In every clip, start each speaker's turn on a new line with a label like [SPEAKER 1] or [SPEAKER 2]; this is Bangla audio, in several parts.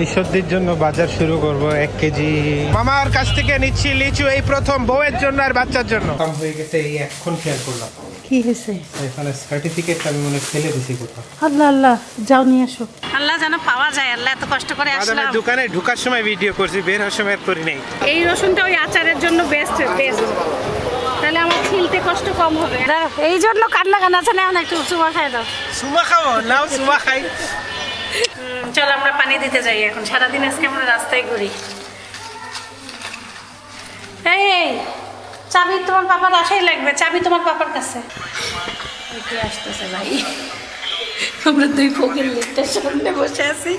[SPEAKER 1] ঈশ্বরদীর জন্য বাজার শুরু করব 1 কেজি মামার কাছ থেকে নিচ্ছি লিচু, এই প্রথম বউয়ের জন্য আর বাচ্চার জন্য। কম হয়ে গেছে, এই এখন খেয়াল করলাম।
[SPEAKER 2] কি হয়েছে?
[SPEAKER 1] এখানে সার্টিফিকেট আমি মনে ফেলে দিছি কোথাও।
[SPEAKER 2] আল্লাহ আল্লাহ, যাও নিয়ে আসো।
[SPEAKER 3] আল্লাহ যেন পাওয়া যায়। আল্লাহ এত কষ্ট করে আসলাম।
[SPEAKER 1] দোকানে ঢোকার সময় ভিডিও করছি, বের হওয়ার সময় করি নাই।
[SPEAKER 3] এই রসুনটা ওই আচারের জন্য বেস্ট বেস্ট, তাহলে আমার ছিলতে কষ্ট কম হবে। এই জন্য কান্না কান্না আছে না, এখন একটু চুমা খাই দাও।
[SPEAKER 1] সুমা খাবো নাও, সুমা খাই।
[SPEAKER 3] চল আমরা পানি দিতে যাই এখন। সারাদিন আজকে আমরা রাস্তায় ঘুরি। এই চাবি তোমার পাপার আশাই লাগবে, চাবি তোমার পাপার কাছে। কে আসতেছে ভাই? আমরা দুই ফকির লিফটের সামনে বসে আছি।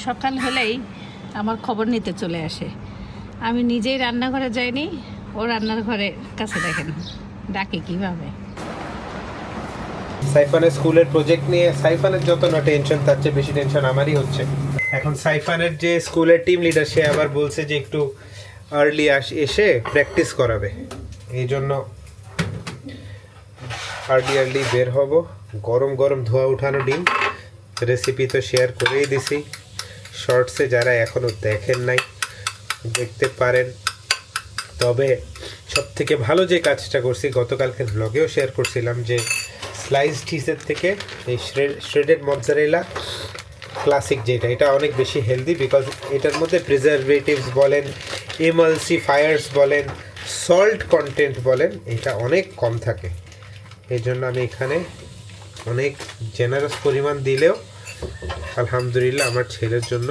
[SPEAKER 3] সকাল হলেই আমার খবর নিতে চলে আসে। আমি নিজেই রান্নাঘরে যাইনি, ও রান্নার ঘরে কাছে দেখেন ডাকে কিভাবে।
[SPEAKER 1] সাইফানের স্কুলের প্রজেক্ট নিয়ে সাইফানের যত না টেনশন, তার চেয়ে বেশি টেনশন আমারই হচ্ছে। এখন সাইফানের যে স্কুলের টিম লিডার, সে আবার বলছে যে একটু আর্লি এসে প্র্যাকটিস করাবে। এই জন্য আর্লি বের হব। গরম গরম ধোয়া উঠানো ডিম, রেসিপি তো শেয়ার করেই দিছি শর্টসে, যারা এখনও দেখেন নাই দেখতে পারেন। তবে সব থেকে ভালো যে কাজটা করছি, গতকালকে ব্লগেও শেয়ার করছিলাম, যে স্লাইস চিজের থেকে এই শ্রেডেড মজ্জারেলা ক্লাসিক যেটা, এটা অনেক বেশি হেলদি, বিকজ এটার মধ্যে প্রিজারভেটিভস বলেন, এমালসিফায়ার্স বলেন, সল্ট কন্টেন্ট বলেন, এটা অনেক কম থাকে। এই জন্য আমি এখানে অনেক জেনারেস পরিমাণ দিলেও আলহামদুলিল্লাহ আমার ছেলের জন্য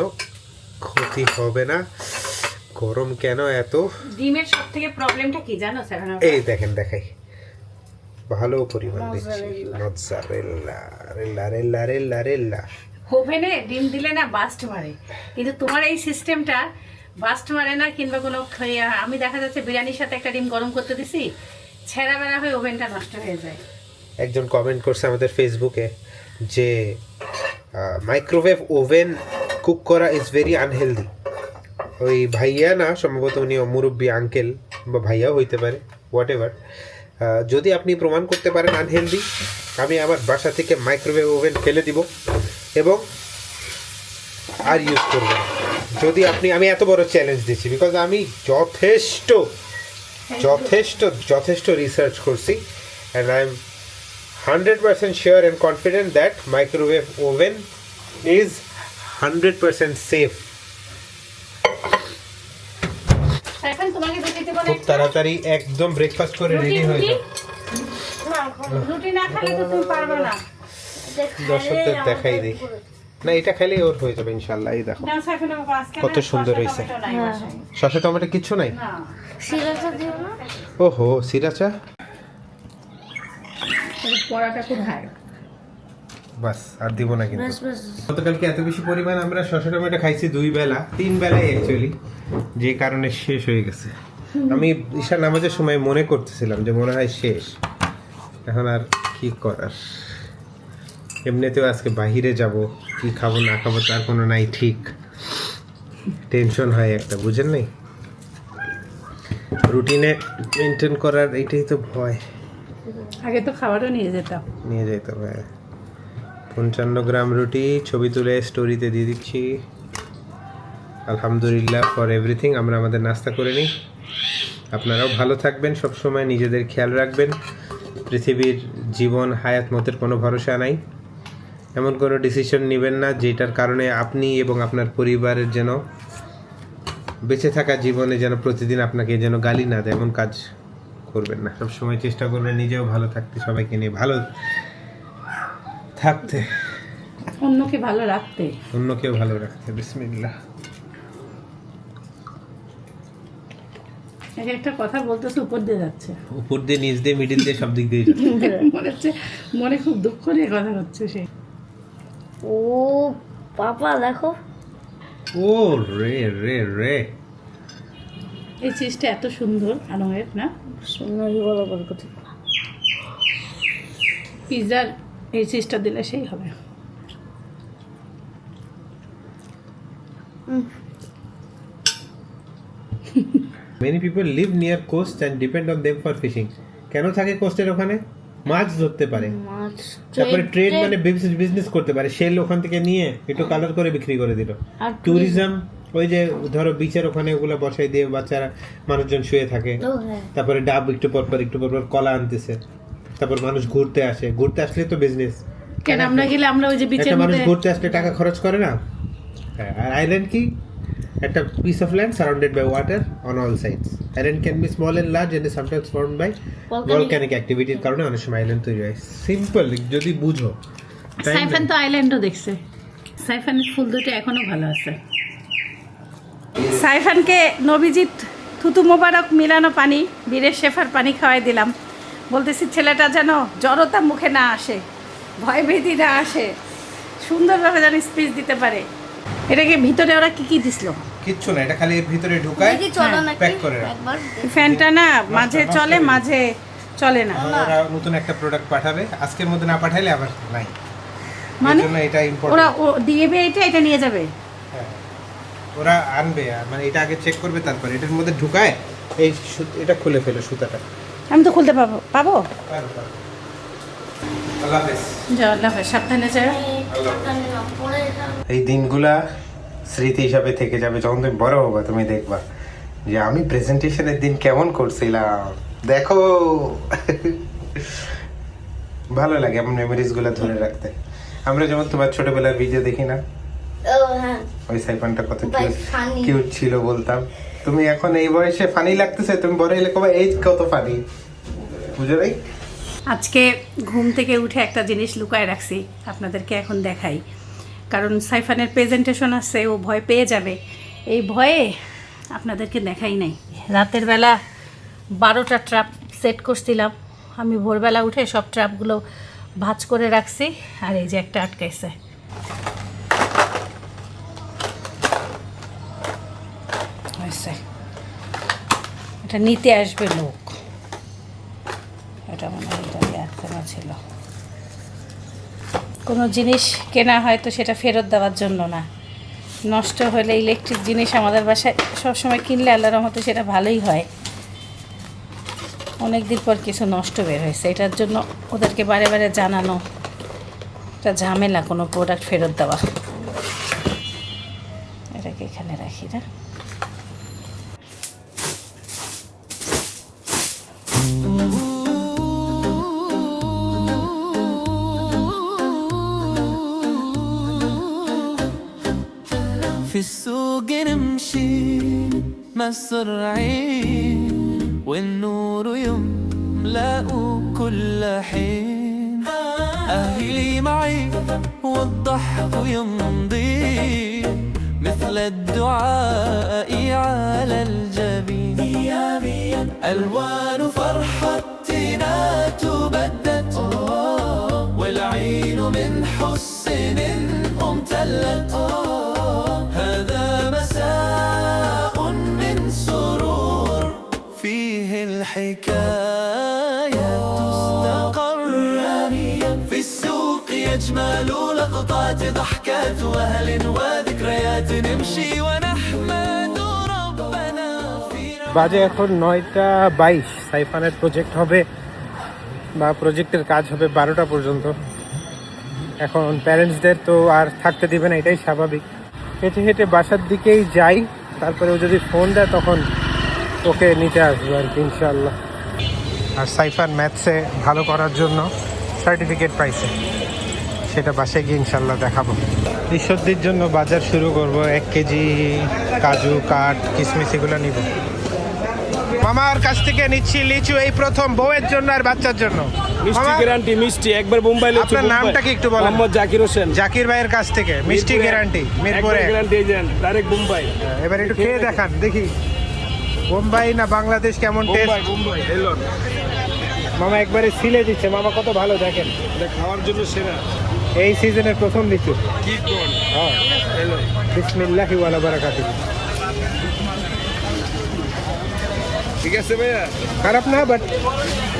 [SPEAKER 1] ক্ষতি হবে না। গরম কেন এত?
[SPEAKER 3] ডিমের সব থেকে প্রবলেমটা কি জানো স্যার?
[SPEAKER 1] এই দেখেন, দেখাই, ভালো পরিমাণ দিচ্ছি মজ্জারেলা রেলা রেলা রেলা রেলা।
[SPEAKER 3] ওভেনে ডিম দিলে না বাস্ট মারে, কিন্তু তোমার এই সিস্টেমটা বাস্ট মারে না, কিংবা কোনো আমি দেখা যাচ্ছে বিরিয়ানির সাথে একটা ডিম গরম করতে দিছি, ছেঁড়া বেড়া হয়ে ওভেনটা নষ্ট হয়ে যায়।
[SPEAKER 1] একজন কমেন্ট করছে আমাদের ফেসবুকে যে মাইক্রোওয়েভ ওভেন কুক করা ইজ ভেরি আনহেলদি। ওই ভাইয়া না, সম্ভবত উনি মুরব্বী আঙ্কেল বা ভাইয়াও হইতে পারে, হোয়াট এভার। যদি আপনি প্রমাণ করতে পারেন আনহেলদি, আমি আমার বাসা থেকে মাইক্রোওয়েভ ওভেন ফেলে দিব এবং আর ইউজ করব না। যদি আমি এত বড় চ্যালেঞ্জ দিচ্ছি, বিকজ আমি যথেষ্ট রিসার্চ করছি, and I am 100% sure and confident that microwave oven is 100% safe.
[SPEAKER 3] এখন তোমাকে দিতে পারে
[SPEAKER 1] খুব তাড়াতাড়ি একদম ব্রেকফাস্ট করে রেডি হয়ে যাও।
[SPEAKER 3] রুটি না খেলে তো তুমি পারবে না।
[SPEAKER 1] দর্শকদের দেখাই দিই না, এটা খেলেই ওর হয়ে যাবে ইনশাআল্লাহ। এই দেখো কত সুন্দর হয়েছে। শসা টমেটো কিচ্ছু নাই?
[SPEAKER 2] সিরাজা দিও না।
[SPEAKER 1] ওহো, সিরাচা
[SPEAKER 3] পড়াটা খুব হাই।
[SPEAKER 1] বাস আর দিব না। কিন্তু গতকালকে এত বেশি পরিমাণ আমরা শসা টমেটো খাইছি 2 বেলা, 3 বেলায় অ্যাকচুয়ালি, যে কারণে শেষ হয়ে গেছে। আমি ঈশা নামাজের সময় মনে করতেছিলাম যে মনে হয় শেষ, এখন আর কি করার। এমনিতেও আজকে বাহিরে যাব, কি খাবো না খাবো তার কোনো নাই ঠিক। টেনশন হয় একটা, বুঝেন নাই? রুটিনে মেনটেন করার এটাই তো ভয়।
[SPEAKER 3] আগে তো খাবারও নিয়ে যেতাম।
[SPEAKER 1] নিয়ে যেতে হবে। 55 গ্রাম রুটি ছবি তুলে স্টোরিতে দিয়ে দিচ্ছি। আলহামদুলিল্লাহ ফর এভরিথিং। আমরা আমাদের নাস্তা করে নিই। আপনারাও ভালো থাকবেন, সবসময় নিজেদের খেয়াল রাখবেন। পৃথিবীর জীবন হায়াত মতের কোনো ভরসা নাই। এমন কোনো ডিসিশন নেবেন না যেটার কারণে আপনি এবং আপনার পরিবারের যেন বেঁচে থাকা জীবনে যেন প্রতিদিন আপনাকে যেন গালি না দেয়, এমন কাজ করবেন না। সবসময় চেষ্টা করবেন নিজেও ভালো থাকতে, সবাইকে নিয়ে ভালো থাকতে,
[SPEAKER 3] অন্যকে ভালো রাখতে,
[SPEAKER 1] অন্যকেও ভালো রাখতে। বিসমিল্লাহ।
[SPEAKER 3] একটা কথা বলতেছে, উপর দিয়ে যাচ্ছে,
[SPEAKER 1] উপর দিয়ে, নিচ দিয়ে, মিডিল দিয়ে, সব দিক দিয়ে যাচ্ছে।
[SPEAKER 3] মনে হচ্ছে মনে খুব দুঃখ নিয়ে কথা হচ্ছে সে।
[SPEAKER 2] ও পাপা দেখো,
[SPEAKER 1] ও রে রে রে,
[SPEAKER 3] এই চিজটা এত সুন্দর আনোয়ের না?
[SPEAKER 2] সুন্দরই বলো বলতে।
[SPEAKER 3] পিৎজার এই চিজটা দিলে সেই হবে।
[SPEAKER 1] Many people live near coast and depend on them for fishing. কেন থাকে কোস্টের ওখানে? মাছ ধরতে পারে,
[SPEAKER 2] মাছ
[SPEAKER 1] তারপরে ট্রেড মানে বিজনেস করতে পারে, সেল ওখান থেকে নিয়ে একটু কালার করে বিক্রি করে দিল।
[SPEAKER 2] আর
[SPEAKER 1] ট্যুরিজম, ওই যে ধরো বিচের ওখানে ওগুলো বসাই দিয়ে বাচ্চারা মানুষজন শুয়ে থাকে,
[SPEAKER 2] ও হ্যাঁ,
[SPEAKER 1] তারপরে ডাব একটু পর পর কলা আনতেছে, তারপর মানুষ ঘুরতে আসলে তো বিজনেস।
[SPEAKER 3] কেন আমরা গেলে আমরা ওই যে বিচের
[SPEAKER 1] একটা মানুষ
[SPEAKER 3] মধ্যে
[SPEAKER 1] ঘুরতে আসলে টাকা খরচ করে না? হ্যাঁ, আর আইল্যান্ড কি? একটা piece of land surrounded by water on all sides. Island can be small and large and sometimes formed by volcanic অ্যাক্টিভিটির কারণে অনেক সময় আইল্যান্ড তৈরি হয়। সিম্পল যদি বুঝো। তাই না?
[SPEAKER 3] সাইফান তো আইল্যান্ডও দেখছে, সাইফানের ফুল দুটো এখনো ভালো আছে। সাইফানকে নবীজিৎ থুতু মোবারক মিলানো পানি, বীরের শেফার পানি খাওয়াই দিলাম। বলতেছি ছেলেটা যেন জড়তা মুখে না আসে, ভয় ভীতি না আসে, সুন্দরভাবে যেন স্পিচ দিতে পারে। এটাকে ভিতরে ওরা কি কি দিছিল?
[SPEAKER 1] কিচ্ছু না, এটা খালি এর ভিতরে ঢুকায়
[SPEAKER 2] দেখি চলো নাকি
[SPEAKER 1] প্যাক করে রাখো।
[SPEAKER 2] একবার
[SPEAKER 3] ফ্যানটা না মাঝে চলে মাঝে চলে না,
[SPEAKER 1] ওরা নতুন একটা প্রোডাক্ট পাঠাবে, আজকের মধ্যে না পাঠাইলে আবার নাই।
[SPEAKER 3] মানে
[SPEAKER 1] এর জন্য এটা
[SPEAKER 3] ওরা
[SPEAKER 1] ইম্পর্টেন্ট।
[SPEAKER 3] ও দিয়েবে এটা নিয়ে যাবে।
[SPEAKER 1] ওরা আনবে, মানে এটা আগে চেক করবে, তারপর এটার মধ্যে ঢুকায় এই এটা খুলে ফেলে সুতাটা।
[SPEAKER 3] আমি তো খুলতে পাবো
[SPEAKER 1] পারো। আল্লাহ হাফেজ।
[SPEAKER 3] যা আল্লাহ হাফেজ, সাবধানে যাও।
[SPEAKER 2] পরে
[SPEAKER 1] এই দিনগুলা স্মৃতি হিসাবে থেকে যাবে। যখন তুমি বড় হবা তুমি দেখবা যে আমি প্রেজেন্টেশনের দিন কেমন করছিলাম, দেখো। ভালো লাগে এমন মেমোরিজ গুলা ধরে রাখতে। আমরা যেমন তোমার ছোটবেলার ভিডিও দেখি না,
[SPEAKER 2] ও হ্যাঁ,
[SPEAKER 1] ওই সাইফানটা কত
[SPEAKER 2] ভাই funny।
[SPEAKER 1] কিউট ছিল বলতাম। তুমি এখন এই বয়সে ফানি লাগতেছে, তুমি বড় হলে কবে এই কত ফানি, বুঝো নাই?
[SPEAKER 3] আজকে ঘুম থেকে উঠে একটা জিনিস লুকায় রাখছি, আপনাদেরকে এখন দেখাই। কারণ সাইফানের প্রেজেন্টেশন আছে, ও ভয় পেয়ে যাবে, এই ভয়ে আপনাদেরকে দেখাই নাই। রাতের বেলা 12টা ট্রাপ সেট করছিলাম, আমি ভোরবেলা উঠে সব ট্রাপগুলো ভাঁজ করে রাখছি। আর এই যে একটা আটকাইছে, হয়েছে। এটা নিতে আসবে লোক, এটা মনে হয় এটা আটকানো ছিল। কোনো জিনিস কেনা হয় তো সেটা ফেরত দেওয়ার জন্য না, নষ্ট হলে ইলেকট্রিক জিনিস আমাদের বাসায় সবসময় কিনলে আল্লাহর রহমতে সেটা ভালোই হয়। অনেক দিন পর কিছু নষ্ট বের হয়েছে, এটার জন্য ওদেরকে বারে বারে জানানো, এটা ঝামেলা কোনো প্রোডাক্ট ফেরত দেওয়া। এটাকে এখানে রাখি না।
[SPEAKER 4] في السوق نمشي مسرعين والنور يملأ كل حين أهلي معي والضحك يمضي مثل الدعاء على الجبين ألوان فرحتنا تبدت والعين من حسن امتلت هذا مساء من سرور فيه الحكاية تستقر في السوق يجمل لقطات ضحكات وأهل وذكريات نمشي ونحمد ربنا في
[SPEAKER 1] বাজে এখন 9টা 22। সাইফানের প্রজেক্ট হবে বা প্রজেক্টের কাজ হবে 12টা পর্যন্ত। এখন প্যারেন্টসদের তো আর থাকতে দিবে না, এটাই স্বাভাবিক। হেঁটে হেঁটে বাসার দিকেই যাই, তারপরে ও যদি ফোন দেয় তখন ওকে নিতে আসবো আর কি, ইনশাল্লাহ। আর সাইফান ম্যাথসে ভালো করার জন্য সার্টিফিকেট পাইছে, সেটা বাসায় গিয়ে ইনশাল্লাহ দেখাবো। ঈশ্বরদীর জন্য বাজার শুরু করব। 1 কেজি কাজু, কাঠ, কিশমিশ এগুলো নিব। মামার কাছ থেকে নিচ্ছি লিচু, এই প্রথম বউয়ের জন্য আর বাচ্চার জন্য।
[SPEAKER 5] মিষ্টি
[SPEAKER 1] মামা,
[SPEAKER 5] গ্যারান্টি, মিষ্টি একবার বোম্বাই লিচু।
[SPEAKER 1] আপনার নামটা কি একটু বলেন?
[SPEAKER 5] মোহাম্মদ জাকির হোসেন।
[SPEAKER 1] জাকির ভাইয়ের কাছ থেকে মিষ্টি গ্যারান্টি, মিরপুরে
[SPEAKER 5] গ্যারান্টি এজেন্ট, ডাইরেক্ট বোম্বাই।
[SPEAKER 1] এবার একটু খেয়ে দেখান দেখি বোম্বাই না বাংলাদেশ কেমন টেস্ট।
[SPEAKER 5] বোম্বাই বোম্বাই এলন।
[SPEAKER 1] মামা একবারে সিলে দিচ্ছে, মামা কত ভালো দেখেন।
[SPEAKER 5] এটা খাওয়ার জন্য সেরা।
[SPEAKER 1] এই সিজনের প্রথম লিচু।
[SPEAKER 5] কি কোন
[SPEAKER 1] হ্যাঁ,
[SPEAKER 5] এলন।
[SPEAKER 1] বিসমিল্লাহি ওয়ালা বারাকাতুহু।
[SPEAKER 5] ঠিক আছে ভাইয়া,
[SPEAKER 1] খারাপ না, বাট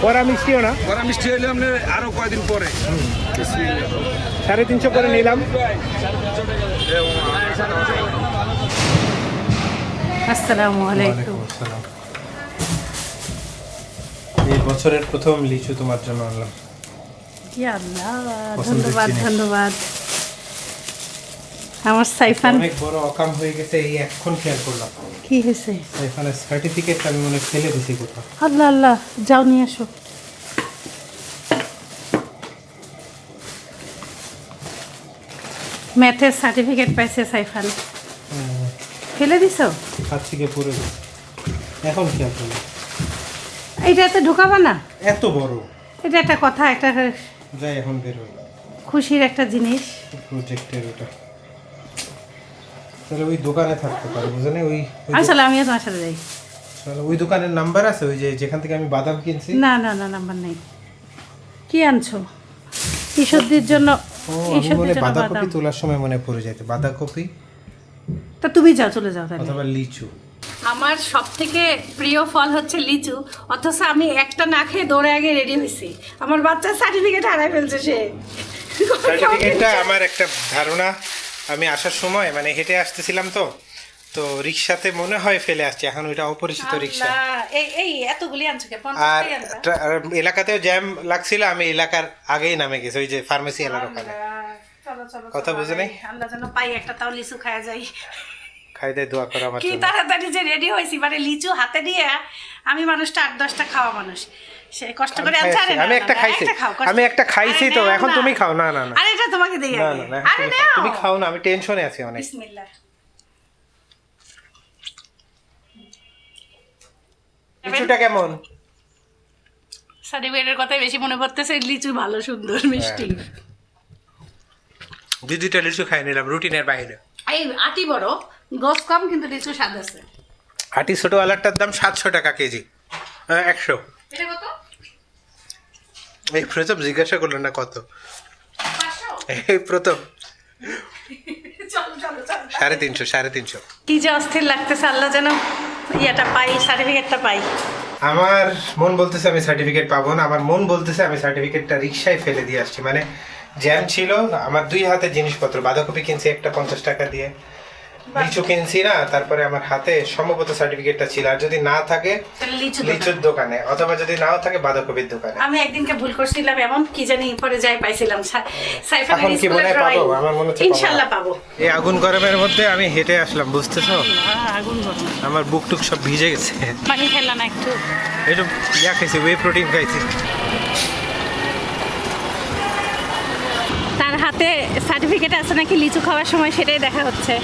[SPEAKER 1] কড়া মিষ্টিও না।
[SPEAKER 5] কড়া মিষ্টি হইলে আপনি আরো কয়দিন পরে।
[SPEAKER 1] 350 করে নিলাম।
[SPEAKER 3] আসসালামু আলাইকুম।
[SPEAKER 1] এই বছরের প্রথম লিচু তোমার জন্য আনলাম।
[SPEAKER 3] ইয়া আল্লাহ, ধন্যবাদ ধন্যবাদ। আমার সাইফান
[SPEAKER 1] অনেক বড় অকাম হয়ে গেছে, এই এখন খেয়াল করলাম।
[SPEAKER 3] কি হয়েছে?
[SPEAKER 1] সাইফানের সার্টিফিকেট আমি মনে হয় ফেলে দিছি কোথাও।
[SPEAKER 3] আল্লাহ আল্লাহ, যাও নিয়ে আসো। ম্যাথের সার্টিফিকেট পাইছে সাইফান, ফেলে দিছো?
[SPEAKER 1] হাত থেকে পড়ে গেছে, এখন খেয়াল করলাম।
[SPEAKER 3] এইটাতে ঢুকাবা না?
[SPEAKER 1] এত বড়,
[SPEAKER 3] এটা একটা কথা, একটা
[SPEAKER 1] যাই এখন বের হলো
[SPEAKER 3] খুশির একটা জিনিস।
[SPEAKER 1] প্রজেক্টের ওটা, তাহলে ওই দোকানে থাকতে পারে, বুঝলেন? ওই
[SPEAKER 3] আসলে আমিও তোমার সাথে যাই।
[SPEAKER 1] তাহলে ওই দোকানের নাম্বার আছে, ওই যে যেখান থেকে আমি বাদাম কিনছি।
[SPEAKER 3] না না না, নাম্বার নেই। কি আনছো? ঈশ্বরদের জন্য।
[SPEAKER 1] ও, আমি মনে হয় বাঁধাকপি তোলার সময় মনে পড়ে যাইতে, বাঁধাকপি
[SPEAKER 3] তা তুমি যাও, চলে যাও তাহলে।
[SPEAKER 1] অথবা লিচু।
[SPEAKER 3] আমার সব থেকে প্রিয় ফল হচ্ছে লিচু, অথচ আমি একটা না খেয়ে দৌড়ে আগে রেডি হয়েছি। আমার বাচ্চার সার্টিফিকেট হারাই ফেলছে সে।
[SPEAKER 1] সার্টিফিকেটটা আমার একটা ধারণা, আমি আসার সময় মানে হেঁটে আসতেছিলাম তো রিক্সাতে মনে হয় ফেলে আসছে, এখন ওইটা অপরিচিত রিক্সা।
[SPEAKER 3] আল্লাহ, এই এতগুলি আনছো কে? 50
[SPEAKER 1] আর
[SPEAKER 3] টাকা আনবা?
[SPEAKER 1] আর এলাকাতেও জ্যাম লাগছিল, আমি এলাকার আগেই নামে গেছি, ওই যে ফার্মেসি এলাকার ওখানে।
[SPEAKER 3] চলো চলো,
[SPEAKER 1] কথা
[SPEAKER 3] চলো,
[SPEAKER 1] বুঝে নাই?
[SPEAKER 3] আল্লাহ যেন পাই একটা, তাও লিচু খাওয়া যায়।
[SPEAKER 1] খাই দেয়, দোয়া করো আমার
[SPEAKER 3] কি
[SPEAKER 1] জন্য।
[SPEAKER 3] তাড়াতাড়ি যে রেডি হয়েছি, মানে লিচু হাতে দিয়ে। আমি মানুষটা 8-10টা খাওয়া মানুষ, সে কষ্ট করে
[SPEAKER 1] আমি
[SPEAKER 3] আনছে।
[SPEAKER 1] খাইছি,
[SPEAKER 3] আরে না,
[SPEAKER 1] আমি
[SPEAKER 3] না,
[SPEAKER 1] একটা
[SPEAKER 3] না,
[SPEAKER 1] খাইছি,
[SPEAKER 3] একটা খাও, কষ্ট-
[SPEAKER 1] আমি একটা খাইছি
[SPEAKER 3] আরে
[SPEAKER 1] তো,
[SPEAKER 3] নাও
[SPEAKER 1] এখন
[SPEAKER 3] না।
[SPEAKER 1] তুমি খাও। না না না
[SPEAKER 3] আরে এটা তোমাকে দেই
[SPEAKER 1] না
[SPEAKER 3] আগে।
[SPEAKER 1] না,
[SPEAKER 3] আরে
[SPEAKER 1] তুমি খাও।
[SPEAKER 3] নাও।
[SPEAKER 1] তুমি খাও না, আমি টেনশনে আছি অনেক।
[SPEAKER 3] বিসমিল্লাহ।
[SPEAKER 1] লিচুটা কেমন?
[SPEAKER 3] সার্টিফিকেটের কথাই বেশি মনে পড়তেছে, লিচু ভালো, সুন্দর, মিষ্টি।
[SPEAKER 1] দুইটা লিচু খাই নিলাম রুটিনের বাইরে।
[SPEAKER 3] এই আটি বড়, গোস কম, কিন্তু লিচু স্বাদ আছে।
[SPEAKER 1] আটি ছোট আলারটার দাম 700 টাকা কেজি। 100।
[SPEAKER 3] এটা কত?
[SPEAKER 1] এই প্রথম জিজ্ঞাসা করলো না কত,
[SPEAKER 3] 500?
[SPEAKER 1] এই প্রথম।
[SPEAKER 3] চলো চলো চলো।
[SPEAKER 1] 350।
[SPEAKER 3] কি যে অস্থির লাগতেছে, আল্লাহ যেন ইয়াটা পাই, সার্টিফিকেটটা পাই।
[SPEAKER 1] আমার মন বলতেছে আমি সার্টিফিকেট পাবো না, আমার মন বলতেছে আমি সার্টিফিকেটটা রিক্সায় ফেলে দিয়ে আসছি। মানে জ্যাম ছিল, আমার 2 হাতে জিনিসপত্র, বাঁধাকপি কিনছি একটা 50 টাকা দিয়ে, লিচু কিনছি না, তারপরে আমার হাতে সম্ভবত সার্টিফিকেটটা ছিল। আর যদি না থাকে
[SPEAKER 3] তাহলে লিচু
[SPEAKER 1] লিচুর দোকানে, অথবা যদি নাও থাকে বাঁধাকপির দোকানে।
[SPEAKER 3] আমি একদিনকে ভুল করছিলাম, এমন কি জানি পরে যাই পাইছিলাম সাইফানের
[SPEAKER 1] এখন কি মনে হয়
[SPEAKER 3] স্কুলের
[SPEAKER 1] পাবো?
[SPEAKER 3] ড্রয়িং।
[SPEAKER 1] আমার মনে হচ্ছে পাবো।
[SPEAKER 3] ইনশাআল্লাহ পাবো।
[SPEAKER 1] এই আগুন গরমের মধ্যে আমি হেঁটে আসলাম, বুঝতেছো?
[SPEAKER 3] আগুন গরম।
[SPEAKER 1] আমার বুক টুক সব ভিজে গেছে।
[SPEAKER 3] পানি খেলাম একটু।
[SPEAKER 1] একটু ইয়া খাইছি, ওয়ে প্রোটিন খাইছি।
[SPEAKER 3] তার হাতে সার্টিফিকেট আছে নাকি লিচু খাওয়ার সময়, সেটাই দেখা হচ্ছে।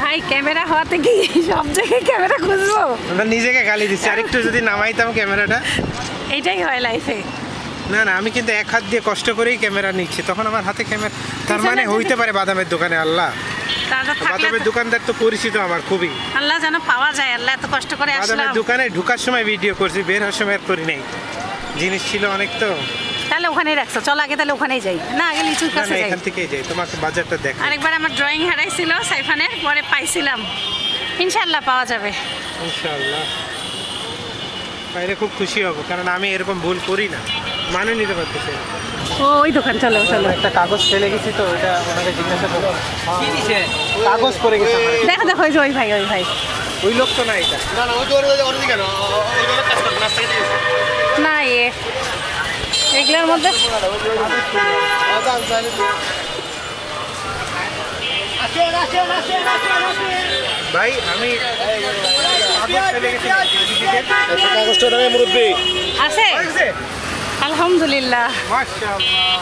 [SPEAKER 3] ভাই ক্যামেরা হওয়াতে কি সব জায়গায় ক্যামেরা খুঁজবো?
[SPEAKER 1] আমরা নিজেকে গালি দিচ্ছি, আরেকটু যদি নামাইতাম ক্যামেরাটা।
[SPEAKER 3] এইটাই হয় লাইফে।
[SPEAKER 1] না না, আমি কিন্তু এক হাত দিয়ে কষ্ট করেই ক্যামেরা নিচ্ছি, তখন আমার হাতে ক্যামেরা। তার মানে হইতে পারে বাদামের দোকানে। আল্লাহ,
[SPEAKER 3] তারা থাকলে
[SPEAKER 1] বাদামের দোকানদার তো পরিচিত আমার খুবই।
[SPEAKER 3] আল্লাহ যেন পাওয়া যায়। আল্লাহ এত কষ্ট করে
[SPEAKER 1] বাদামের
[SPEAKER 3] আসলাম,
[SPEAKER 1] দোকানে ঢুকার সময় ভিডিও করছি, বের হওয়ার সময় আর করি নাই, জিনিস ছিল অনেক তো।
[SPEAKER 3] তাহলে ওখানেই রাখছো, চল আগে তাহলে ওখানেই যাই। না আগে লিচুর
[SPEAKER 1] না
[SPEAKER 3] কাছে
[SPEAKER 1] না,
[SPEAKER 3] যাই।
[SPEAKER 1] এখান থেকেই যাই, তোমাকে বাজারটা দেখ।
[SPEAKER 3] আরেকবার আমার ড্রয়িং হারাইছিল সাইফানের, পরে পাইছিলাম। ইনশাআল্লাহ পাওয়া যাবে।
[SPEAKER 1] ইনশাআল্লাহ পাইলে খুব খুশি হব, কারণ আমি এরকম ভুল করি না, মানে নিতে পারতেছি না।
[SPEAKER 3] ওই দোকান, চলো চলো।
[SPEAKER 1] একটা কাগজ ফেলে গেছি তো, ওটা ওনাকে জিজ্ঞাসা করবো। কাগজ পড়ে গেছে আমার।
[SPEAKER 3] দেখো দেখো, ওই যে ওই ভাই, ওই ভাই।
[SPEAKER 1] ওই লোক তো না এটা।
[SPEAKER 3] না এগুলোর মধ্যে
[SPEAKER 1] ভাই আমি কাগজ ফেলে গেছি,
[SPEAKER 3] আছে। আলহামদুলিল্লাহ,
[SPEAKER 1] মাশাআল্লাহ।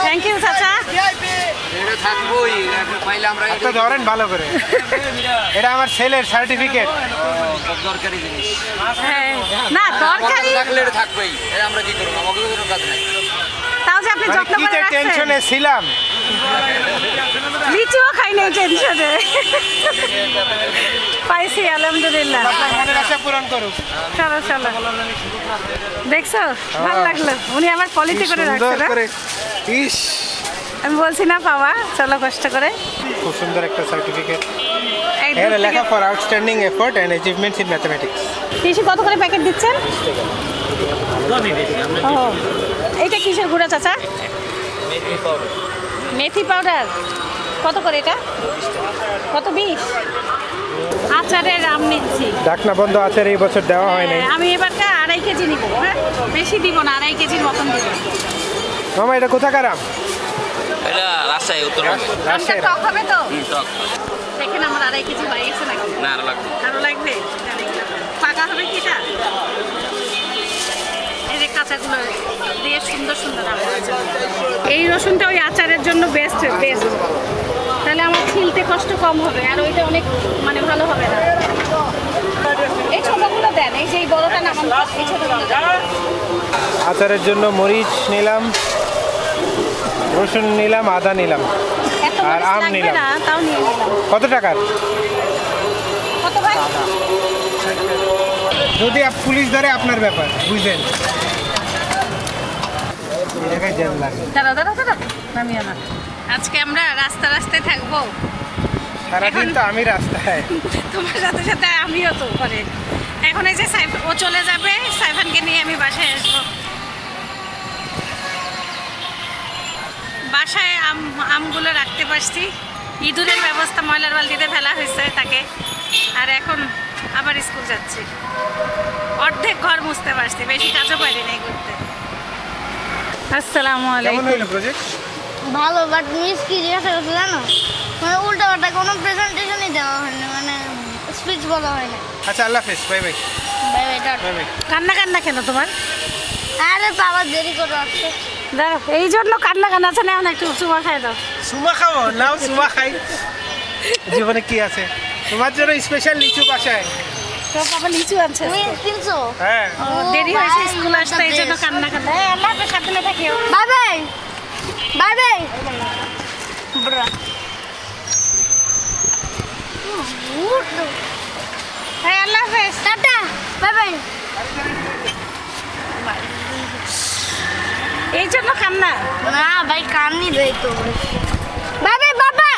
[SPEAKER 3] থ্যাংক ইউ চাচা।
[SPEAKER 1] একটা ধরেন ভালো করে, এটা আমার ছেলের সার্টিফিকেট।
[SPEAKER 3] হ্যাঁ, না দরকারি, তাও যে আপনি যত্ন
[SPEAKER 1] কি
[SPEAKER 3] করে
[SPEAKER 1] যে
[SPEAKER 3] রাখছেন।
[SPEAKER 1] টেনশনে ছিলাম।
[SPEAKER 3] লিচুও খাই নাই টেনশনে, পাইছি আলহামদুলিল্লাহ।
[SPEAKER 1] আপনার মনের আশা পূরণ করুক।
[SPEAKER 3] চলো চলো, দেখছো ভালো লাগলো, উনি আমার পলিটি করে
[SPEAKER 1] সুন্দর
[SPEAKER 3] রাখছে না?
[SPEAKER 1] করে, ইস
[SPEAKER 3] আমি বলছি না পাওয়া, চলো কষ্ট করে।
[SPEAKER 1] খুব সুন্দর একটা সার্টিফিকেট।
[SPEAKER 3] এই
[SPEAKER 1] এর
[SPEAKER 3] দূর
[SPEAKER 1] লেখা
[SPEAKER 3] থেকে-
[SPEAKER 1] for outstanding effort and achievements in mathematics.
[SPEAKER 3] কিসে কত করে প্যাকেট দিচ্ছেন? ও, এইটা কিসের গুঁড়া চাচা? মেথি পাউডার। কত করে এটা? কত? 20। আচারের আম নিচ্ছি।
[SPEAKER 1] ডাকনা বন্ধ আছে, এই বছর দেওয়া হয় নাই।
[SPEAKER 3] আমি এবারটা 2.5 কেজি নিব। হ্যাঁ, বেশি দিব না, 2.5 কেজির মতন দিব।
[SPEAKER 1] মামা এটা কোথাকার আম?
[SPEAKER 6] এটা রাজশাহী উত্তরবঙ্গে।
[SPEAKER 3] আমটা
[SPEAKER 1] রাজশাহীর আম।
[SPEAKER 3] টক হবে তো?
[SPEAKER 6] টক
[SPEAKER 3] দেখেন আমার 2.5 কেজি হয়ে গেছে নাকি?
[SPEAKER 6] না আর লাগবে।
[SPEAKER 3] আরো লাগবে? পাকা হবে কি এটা? এই যে কাঁচাগুলো দিয়ে সুন্দর সুন্দর আম হয়েছে। এই রসুনটা ওই আচারের জন্য বেস্ট। তাহলে আমার ছিলতে কষ্ট কম হবে, আর ওইটা অনেক মানে ভালো হবে না। এই ছোটগুলো দেন, এই যে এই বড়টা নামান, এই ছোটগুলো দেন।
[SPEAKER 1] আচারের জন্য মরিচ নিলাম, রসুন নিলাম, আদা নিলাম,
[SPEAKER 3] এত
[SPEAKER 1] আর
[SPEAKER 3] মরিচ
[SPEAKER 1] আম
[SPEAKER 3] লাগবে
[SPEAKER 1] নিলাম।
[SPEAKER 3] না, তাও নিয়ে নিলাম।
[SPEAKER 1] কত টাকার?
[SPEAKER 3] কত ভাই?
[SPEAKER 1] যদি পুলিশ ধরে আপনার ব্যাপার, বুঝলেন?
[SPEAKER 3] দাঁড়া নামিও না। আজকে আমরা রাস্তায় থাকবো।
[SPEAKER 1] সারাদিন তো আমি রাস্তায়।
[SPEAKER 3] তোমার সাথে সাথে আমিও তো ঘরে। এখন এই যে ও চলে যাবে, সাইফানকে নিয়ে আমি বাসায় আসবো। বাসায় আমগুলো রাখতে পারছি। ইঁদুরের ব্যবস্থা ময়লার বালতিতে ফেলা হয়েছে তাকে, আর এখন আবার স্কুল যাচ্ছি। অর্ধেক ঘর মুছতে পারছি, বেশি কাজও পারি নাই করতে। আসসালামু
[SPEAKER 1] কেমন
[SPEAKER 3] আলাইকুম।
[SPEAKER 1] হইলো প্রজেক্ট?
[SPEAKER 2] ভালো, বাট মিস কি জিজ্ঞাসা করছে জানো? মানে উল্টা পাল্টা কোনো প্রেজেন্টেশনই দেওয়া হয়নি, মানে স্পিচ বলা হয় না।
[SPEAKER 1] আচ্ছা, আল্লাহ হাফেজ, bye bye
[SPEAKER 2] bye bye tata.
[SPEAKER 1] Bye bye.
[SPEAKER 3] কান্না কেন তোমার?
[SPEAKER 2] আরে বাবা দেরি করে আসছে।
[SPEAKER 3] দাঁড়াও, এই জন্য কান্না আছে না? এখন একটু চুমা খাই দাও।
[SPEAKER 1] সুমা খাবো? নাও সুমা খাই। জীবনে কি আছে? তোমার জন্য স্পেশাল লিচু বাসায়।
[SPEAKER 3] তো বাবা লিচু আনছে
[SPEAKER 2] তুমি
[SPEAKER 3] আজকে।
[SPEAKER 2] কিনছো?
[SPEAKER 1] হ্যাঁ।
[SPEAKER 3] ও, দেরি হয়েছে স্কুল আসতে, এই জন্য কান্না। আল্লাহ হাফেজ, সাবধানে থাকিও।
[SPEAKER 2] Bye bye bye bye.
[SPEAKER 3] হ্যাঁ, আল্লাহ হাফেজ।
[SPEAKER 2] Tata bye bye.
[SPEAKER 3] এই জন্য কান্না।
[SPEAKER 2] না ভাই কান্নি দেয় তো। বাই বাই বাবা।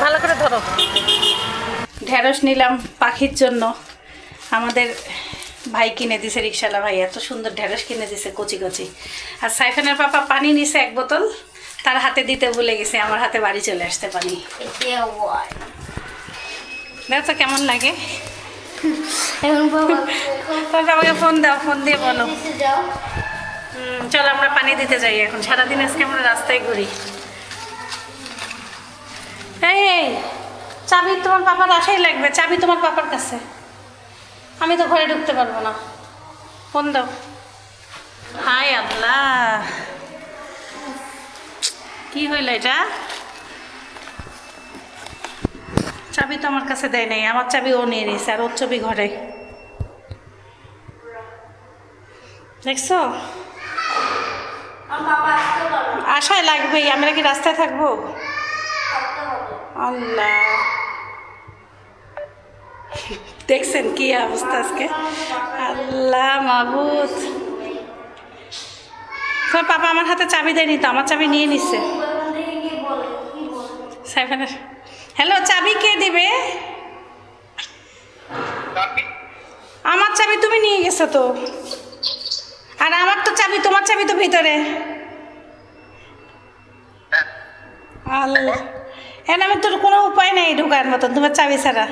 [SPEAKER 3] ভালো করে ধরো। ঢেঁড়স নিলাম পাখির জন্য। আমাদের ভাই কিনে দিছে, রিক্সাওয়ালা ভাই এত সুন্দর ঢেঁড়স কিনে দিছে কচি কচি। আর সাইফানের পাপা পানি নিছে 1 বোতল, তার হাতে দিতে ভুলে গেছে, আমার হাতে বাড়ি চলে আসতে পানি। দেখো কেমন লাগে।
[SPEAKER 2] এখন বাবা
[SPEAKER 3] তোর বাবাকে ফোন দাও, ফোন দিয়ে বলো।
[SPEAKER 2] নিচে যাও।
[SPEAKER 3] চলো আমরা পানি দিতে যাই এখন। সারাদিন আজকে আমরা রাস্তায় ঘুরি। এই চাবি তোমার পাপার আশাই লাগবে, চাবি তোমার পাপার কাছে। আমি তো ঘরে ঢুকতে পারবো না। ফোন দাও। হাই আল্লাহ, কি হইল এটা? চাবি তো আমার কাছে দেয় নাই, আমার চাবি ও নিয়ে নিয়েছে, আর ওর চাবি ঘরে। দেখছো, আশায় লাগবেই। আমরা কি রাস্তায় থাকবো? আল্লাহ, দেখছেন কি অবস্থা আজকে? আল্লাহ মাবুদ, তোমার পাপা আমার হাতে চাবি দেয়নি তো, আমার চাবি নিয়ে নিচ্ছে। সাইফানের হ্যালো, চাবি কে দিবে? আমার চাবি তুমি নিয়ে গেছো তো, আর আমার তো চাবি, তোমার চাবি তো ভিতরে। আল্লাহ, এখন আমি তোর কোনো উপায় নেই ঢুকার মতন তোমার চাবি ছাড়া।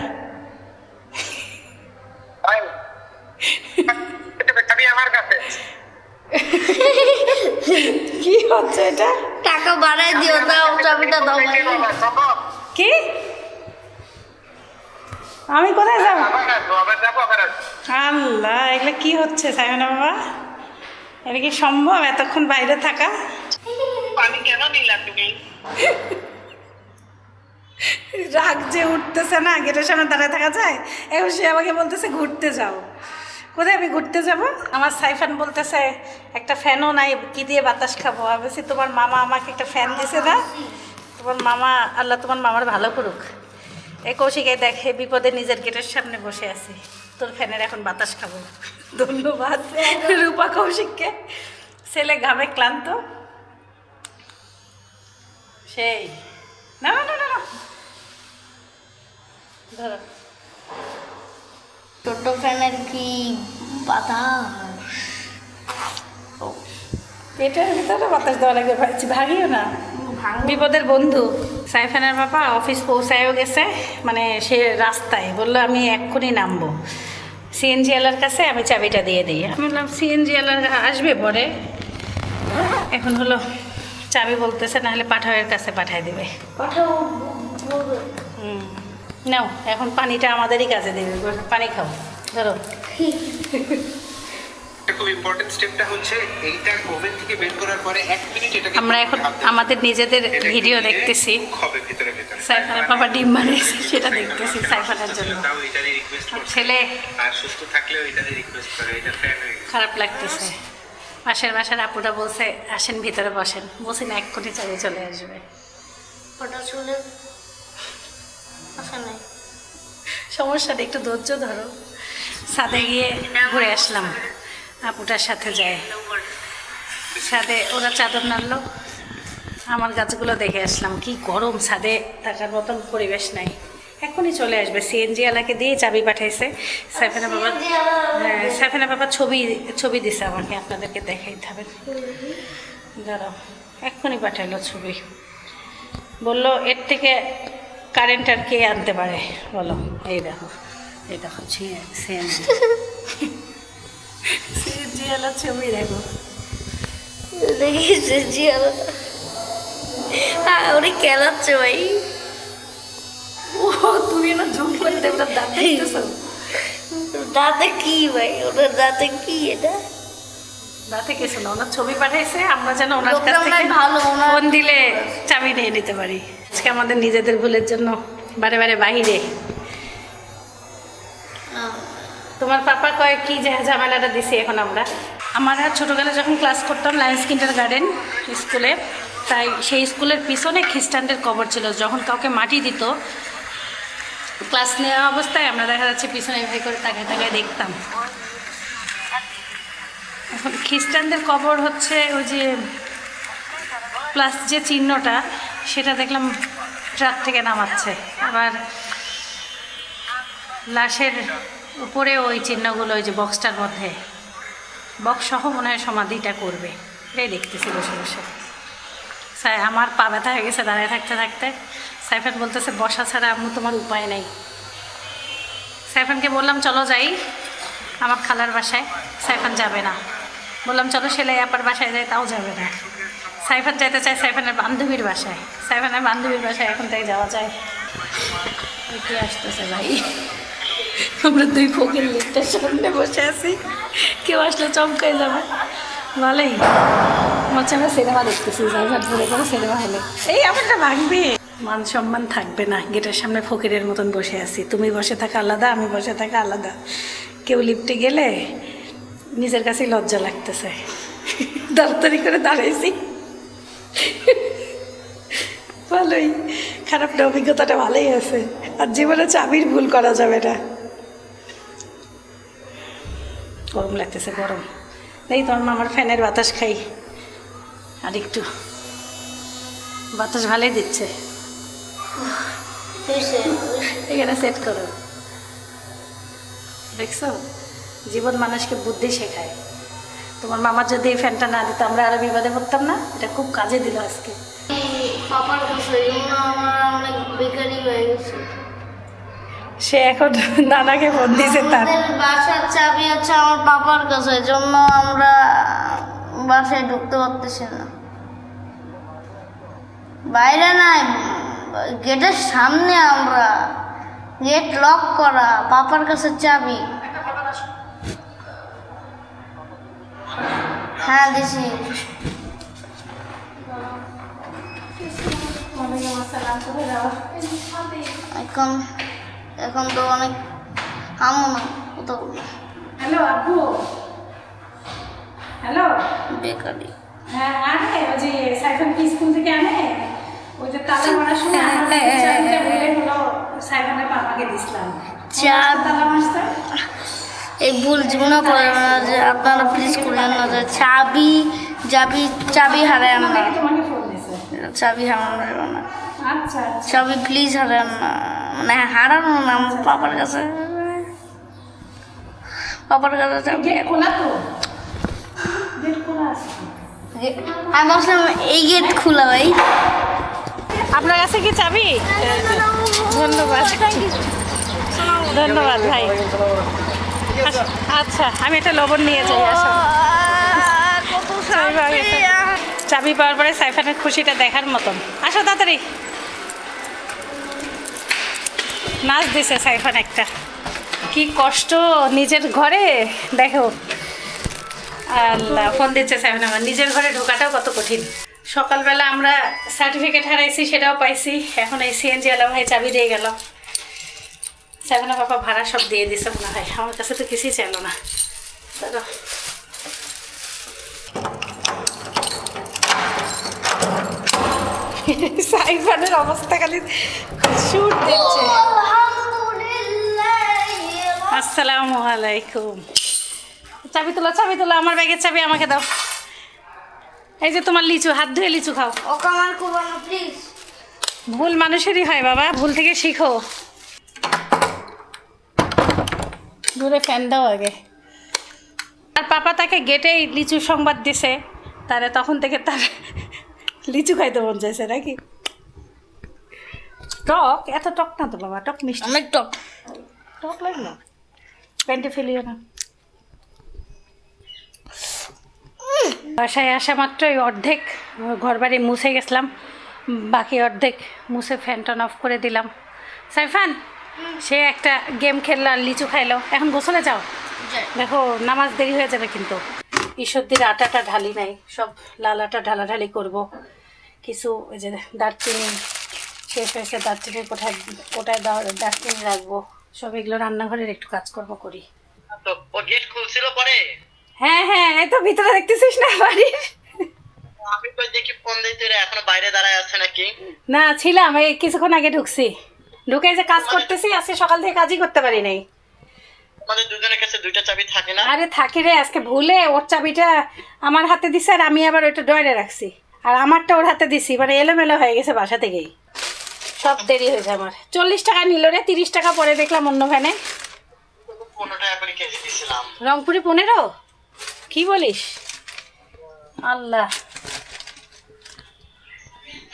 [SPEAKER 3] কি হচ্ছে এটা?
[SPEAKER 2] টাকা বাড়াই দিও, দাও চাবিটা দাও ভাই।
[SPEAKER 3] কি? আমি কোথায় যাবো? আল্লাহ, এগুলো কি হচ্ছে সাইমনা বাবা? এটা কি সম্ভব এতক্ষণ বাইরে থাকা? রাগ যে উঠতেছে না, গেটের সামনে দাঁড়ায় থাকা যায়? এখন সে আমাকে বলতেছে ঘুরতে যাও। কোথায় আমি ঘুরতে যাব? আমার সাইফান বলতেছে একটা ফ্যানও নাই, কি দিয়ে বাতাস খাবো? আমি বলছি তোমার মামা আমাকে একটা ফ্যান দিছে না, তোমার মামা, আল্লাহ তোমার মামার ভালো করুক। এই কৌশিকে দেখে বিপদে নিজের গেটের সামনে বসে আছি, তোর ফ্যানের এখন বাতাস খাবো। ধন্যবাদ রূপা কৌশিককে, ছেলে ঘামে ক্লান্ত। সেই না না না না, ধরো।
[SPEAKER 2] ছোট ফ্যানের কি বাতাস?
[SPEAKER 3] পেটের ভিতরে বাতাস দেওয়া লাগবে, ভাগিও না। বিপদের বন্ধু সাইফানের বাবা অফিস পৌঁছায়ও গেছে, মানে সে রাস্তায় বললো আমি এক্ষুনি নামবো সিএনজি ওয়ালার কাছে, আমি চাবিটা দিয়ে দিই। আমি বললাম সিএনজি ওয়ালার আসবে পরে, এখন হলো চাবি বলতেছে, নাহলে পাঠাওয়ের কাছে পাঠাই দিবে।
[SPEAKER 2] পাঠাও বলবে।
[SPEAKER 3] নাও, এখন পানিটা আমাদেরই কাজে দেবে, পানি খাও, ধরো।
[SPEAKER 1] খুব ইম্পর্টেন্ট স্টেপটা হচ্ছে এইটা ওভেন থেকে বের করার পরে 1 মিনিট এটাকে
[SPEAKER 3] আমরা এখন আমাদের নিজেদের ভিডিও দেখতেছি।
[SPEAKER 1] হবে ভিতরে ভিতরে
[SPEAKER 3] সাইফানের বাবা ডিম বানিয়েছে, সেটা দেখতেছি সাইফানের জন্য।
[SPEAKER 1] তাও এটারই রিকোয়েস্ট
[SPEAKER 3] আর
[SPEAKER 1] করছে
[SPEAKER 3] ছেলে
[SPEAKER 1] আর সুস্থ থাকলেও এটারই রিকোয়েস্ট করে, এটা ফ্যান হয়ে গেছে।
[SPEAKER 3] খারাপ লাগতেছে। পাশের বাসার আপুরা বলছে আসেন ভিতরে বসেন, বসি না, 1 কোটি চালিয়ে চলে আসবে।
[SPEAKER 2] ওটা চলে আসে নাই।
[SPEAKER 3] সমস্যা নেই, একটু ধৈর্য ধরো। ছাদে গিয়ে ঘুরে আসলাম আপুটার সাথে যায়। ছাদে ওরা চাদর নাড়লো, আমার গাছগুলো দেখে আসলাম। কি গরম, ছাদে থাকার মতন পরিবেশ নাই। এখনই চলে আসবে। সিএনজি ওয়ালাকে দিয়ে চাবি পাঠাইছে। সাইফানের বাবা, হ্যাঁ সাইফানের বাবা ছবি দিছে আমাকে, আপনাদেরকে দেখাইতে হবে। দাঁড়াও, এক্ষুনি পাঠাইলো ছবি। বললো এর থেকে কারেন্ট আর কে আনতে পারে বলো। এই দেখো সিএনজি ওয়ালার ছবি দেখো।
[SPEAKER 2] দেখিস জিয়ালো, হ্যাঁ ওরে খেলাচ্ছে ভাই।
[SPEAKER 3] ও তুমি না জুম করে দেবো, দাঁত দেখতেছো?
[SPEAKER 2] দাঁতে কি ভাই, ওটার দাঁতে কি এটা?
[SPEAKER 3] দাঁতে কিছু না, ওনার ছবি পাঠাইছে, আমরা যেন ওনার কাছ
[SPEAKER 2] লোকটা
[SPEAKER 3] থেকে
[SPEAKER 2] ভালো, ওনার-
[SPEAKER 3] ফোন দিলে চাবি নিয়ে নিতে পারি। আজকে আমাদের নিজেদের ভুলের জন্য বারে বারে বাহিরে। তোমার পাপা কয় কি যে ঝামেলাটা দিছি এখন আমরা। আমরা ছোটোবেলা যখন ক্লাস করতাম লায়ন্স কিন্ডারগার্টেন স্কুলে, তাই সেই স্কুলের পিছনে খ্রিস্টানদের কবর ছিল। যখন কাউকে মাটি দিত ক্লাস নেওয়া অবস্থায়, আমরা দেখা যাচ্ছে পিছনে এভাবে করে তাকায় তাকায় দেখতাম। এখন খ্রিস্টানদের কবর হচ্ছে ওই যে প্লাস যে চিহ্নটা, সেটা দেখলাম ট্রাক থেকে নামাচ্ছে। আবার লাশের উপরে ওই চিহ্নগুলো ওই যে বক্সটার মধ্যে, বক্স সহ মনে হয় সমাধিটা করবে। এটাই দেখতেছি বসে বসে। আমার পা ব্যথা হয়ে গেছে দাঁড়ায় থাকতে থাকতে। সাইফান বলতেছে বসা ছাড়া আম্মু তোমার উপায় নেই। সাইফানকে বললাম চলো যাই আমার খালার বাসায়, সাইফান যাবে না। বললাম চলো সেলাই আপার বাসায় যাই, তাও যাবে না। সাইফান যেতে চায় সাইফানের বান্ধবীর বাসায়, সাইফানের বান্ধবীর বাসায় এখন তাই যাওয়া যায়। কে আসতেছে ভাই? আমরা 2 ফকির লিফটের সামনে বসে আছি, কেউ আসলে চমকাই যাবে। ভালোই হচ্ছে, আমরা সিনেমা দেখতেছি, সাইফান পরে করে সিনেমা হলে। এই আমারটা ভাঙবে, মান সম্মান থাকবে না। গেটের সামনে ফকিরের মতন বসে আছি, তুমি বসে থাকা আলাদা, আমি বসে থাকা আলাদা। কেউ লিফটে গেলে নিজের কাছেই লজ্জা লাগতেছে, তাড়াতাড়ি করে দাঁড়াইছি। ভালোই, খারাপ না, অভিজ্ঞতাটা ভালোই আছে। আর জীবনে চাবির ভুল করা যাবে না। গরম লাগতেছে, গরম। এই তোর মামার ফ্যানের বাতাস খাই, আর একটু বাতাস ভালোই দিচ্ছে। এখানে সেট করো, দেখছো জীবন মানুষকে বুদ্ধি শেখায়। তোমার মামার যদি এই ফ্যানটা না দিত আমরা আরো বিপদে পড়তাম না। এটা খুব কাজে দিল আজকে।
[SPEAKER 2] পাপার কাছে আমরা অনেক বেকারি হয়ে গেছে।
[SPEAKER 3] সে এখন নানাকে ফোন দিয়েছে তার।
[SPEAKER 2] আমাদের বাসার চাবি হচ্ছে আমার পাপার কাছে, জন্য আমরা বাসায় ঢুকতে পারতেছি না। বাইরে নাই, গেটের সামনে আমরা, গেট লক করা, পাপার কাছে চাবি। হ্যাঁ দিছি। এখন এখন তো অনেক আমো না কোথাও
[SPEAKER 3] হ্যালো আব্বু, হ্যালো।
[SPEAKER 2] বেকারি।
[SPEAKER 3] হ্যাঁ আনে, ওই যে সাইফানকে স্কুল থেকে আনে, ওই যে তালা মারার সময় আমার চাবিটা বলে হলো সাইফানের পাপাকে দিছিলাম। তালা মারছে।
[SPEAKER 2] এই ভুল জীবনে করেন না, যে আপনারা প্লিজ করেন না, যে চাবি হারায় না,
[SPEAKER 3] তোমাকে ফোন দিছে।
[SPEAKER 2] চাবি হারানো যাবে না,
[SPEAKER 3] আচ্ছা
[SPEAKER 2] চাবি প্লিজ হারান না, মানে হারানো না, আমার পাপার কাছে চাবি।
[SPEAKER 3] গেট খোলা তো, গেট খোলা আছে।
[SPEAKER 2] আমি ভাবছিলাম এই গেট খোলা ভাই।
[SPEAKER 3] আপনার কাছে কি চাবি? ধন্যবাদ, ধন্যবাদ ভাই। আচ্ছা আমি একটা লবণ নিয়ে যাই। আসো
[SPEAKER 2] কত
[SPEAKER 3] চাবি পাওয়ার পরে সাইফানের খুশিটা দেখার মতন। আসো তাড়াতাড়ি। নাচ দিছে সাইফান একটা, কি কষ্ট নিজের ঘরে। দেখো আল্লাহ, ফোন দিচ্ছে সাইফান আমার। নিজের ঘরে ঢোকাটাও কত কঠিন। সকালবেলা আমরা সার্টিফিকেট হারাইছি, সেটাও পাইছি। এখন এই সিএনজি আলা ভাই চাবি দিয়ে গেল। সাইফানের পাপা ভাড়া সব দিয়ে দিছে মনে হয়, আমার কাছে তো কিছুই চাইলো না। দাঁড়াও। সাইফানের অবস্থা খালি শুট দিচ্ছে। আসসালামু আলাইকুম। চাবি তোলো, চাবি তোলো। আমার ব্যাগের চাবি আমাকে দাও। এই যে তোমার লিচু, হাত ধুয়ে লিচু খাও।
[SPEAKER 2] ওকে আমার কোবানো প্লিজ।
[SPEAKER 3] ভুল মানুষেরই হয় বাবা, ভুল থেকে শিখো। দূরে ফ্যান দাও আগে। আর পাপা তাকে গেটেই লিচু সংবাদ দিছে, তারে তখন থেকে তার লিচু খাইতে মন চাইছে নাকি। টক এত টক না তো বাবা, টক মিষ্টি।
[SPEAKER 2] অনেক টক।
[SPEAKER 3] টক লাগলো, প্যান্টে ফেলিও না। বাসায় আসা মাত্রই অর্ধেক ঘরবাড়ি মুছে গেছিলাম, বাকি অর্ধেক মুছে ফ্যান টন অফ করে দিলাম। সাইফান সে একটা গেম খেললো আর লিচু খাইলো। এখন গোসলে যাও, দেখো নামাজ দেরি হয়ে যাবে কিন্তু। ঈশ্বরদীর আটাটা ঢালি নাই, সব লাল আটা ঢালাঢালি করব। কিছু ওই যে দারচিনি শেষ হয়েছে, দারচিনির কোটায় দারচিনি রাখবো। সব এগুলো রান্নাঘরের একটু কাজকর্ম করি।
[SPEAKER 7] ও গেট খুলছিল পরে?
[SPEAKER 3] হ্যাঁ হ্যাঁ, এই তো ভিতরে দেখতেছিস না বাড়ির।
[SPEAKER 7] আমি তো দেখি ফোন দিতে এখনো বাইরে দাঁড়ায় আছে নাকি?
[SPEAKER 3] না ছিলাম, এই কিছুক্ষণ আগে ঢুকছি। ঢুকে যে কাজ করতেছি, আজকে সকাল থেকে কাজই করতে পারি নাই।
[SPEAKER 7] আমাদের দুজনের কাছে দুইটা চাবি থাকে না?
[SPEAKER 3] আরে থাকি রে, আজকে ভুলে ওর চাবিটা আমার হাতে দিছে আর আমি আবার ওইটা ডয়ারে রাখছি, আর আমারটা ওর হাতে দিছি। মানে এলোমেলো হয়ে গেছে বাসা থেকেই, সব দেরি হয়েছে আমার। 40 টাকা নিল রে, 30 টাকা পরে দেখলাম অন্য ভ্যানে।
[SPEAKER 7] 15 টাকা করে কেজি দিছিলাম।
[SPEAKER 3] রংপুরে 15? কি বলিস? আল্লাহ।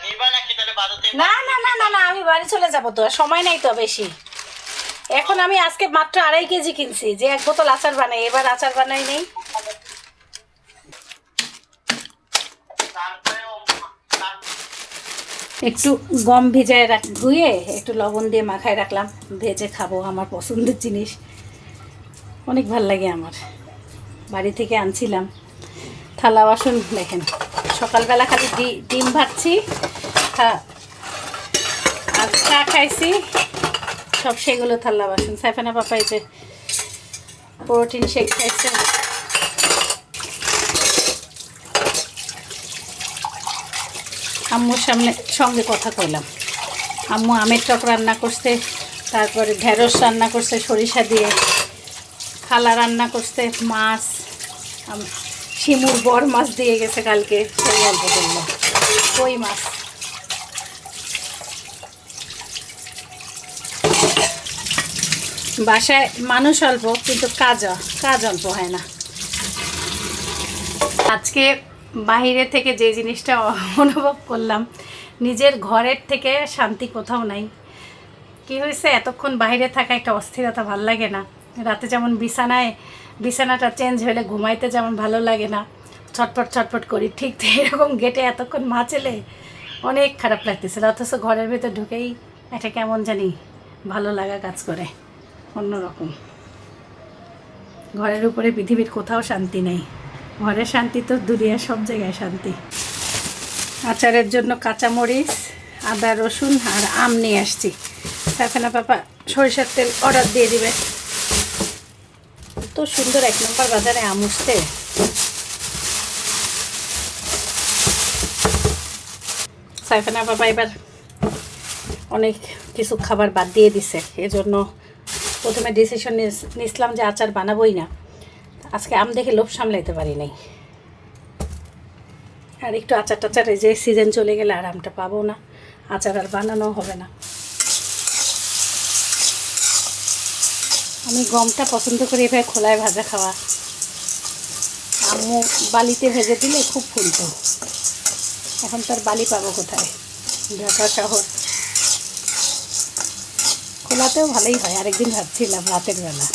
[SPEAKER 7] নিবা নাকি তাহলে বাজাতে?
[SPEAKER 3] না না না না না, আমি বাড়ি চলে যাবো তো, সময় নাই তো বেশি। এখন আমি আজকে মাত্র 2.5 কেজি কিনছি, যে 1 বোতল আচার বানাই। এবার আচার বানাই নেই। একটু গম ভিজায় ধুয়ে একটু লবণ দিয়ে মাখায় রাখলাম, ভেজে খাবো। আমার পছন্দের জিনিস, অনেক ভাল লাগে আমার। বাড়ি থেকে আনছিলাম। থালা বাসন দেখেন, সকালবেলা খালি ডিম ভাজছি আর চা খাইছি, সব সেগুলো থালা বাসন। সাইফানা পাপা এই যে প্রোটিন শেক খাইছে। আম্মুর সঙ্গে কথা কইলাম। আম্মু আমের টক রান্না করছে, তারপরে ঢেঁড়স রান্না করছে সরিষা দিয়ে, খালা রান্না করছে মাছ, শিমুর বড় মাছ দিয়ে গেছে কালকে, সেই অল্প করলো কই মাছ। বাসায় মানুষ অল্প কিন্তু কাজ অল্প হয় না। আজকে বাইরে থেকে যে জিনিসটা অনুভব করলাম, নিজের ঘরের থেকে শান্তি কোথাও নাই। কি হয়েছে, এতক্ষণ বাইরে থাকা একটা অস্থিরতা ভাল লাগে না। রাতে যেমন বিছানাটা চেঞ্জ হলে ঘুমাইতে যেমন ভালো লাগে না, ছটফট করি, ঠিক এরকম গেটে এতক্ষণ মা ছেলে অনেক খারাপ লাগতেছিল। অথচ ঘরের ভেতর ঢুকেই একটা কেমন জানি ভালো লাগা কাজ করে, অন্যরকম। ঘরের উপরে পৃথিবীর কোথাও শান্তি নেই, ঘরের শান্তি তো দুনিয়ার সব জায়গায় শান্তি। আচারের জন্য কাঁচামরিচ, আদা, রসুন আর আম নিয়ে আসছি। সাইফানা পাপা সরিষার তেল অর্ডার দিয়ে দিবে। তো সুন্দর 1 নম্বর বাজারে আম উঠছে। সাইফানা পাপা এবার অনেক কিছু খাবার বাদ দিয়ে দিছে, এজন্য প্রথমে ডিসিশন নিয়েছিলাম যে আচার বানাবোই না। আজকে আম দেখে লোভ সামলাইতে পারি নাই। আর একটু আচার টাচার, এই যে সিজন চলে গেলে আর আমটা পাবো না, আচার আর বানানো হবে না। আমি গমটা পছন্দ করি এভাবে খোলায় ভাজা খাওয়া। আম্মু বালিতে ভেজে দিলে খুব ফুলতো, এখন তার বালি পাবো কোথায়, ঢাকা শহর। খোলাতেও ভালোই হয়, আরেকদিন ভাবছিলাম রাতের বেলা।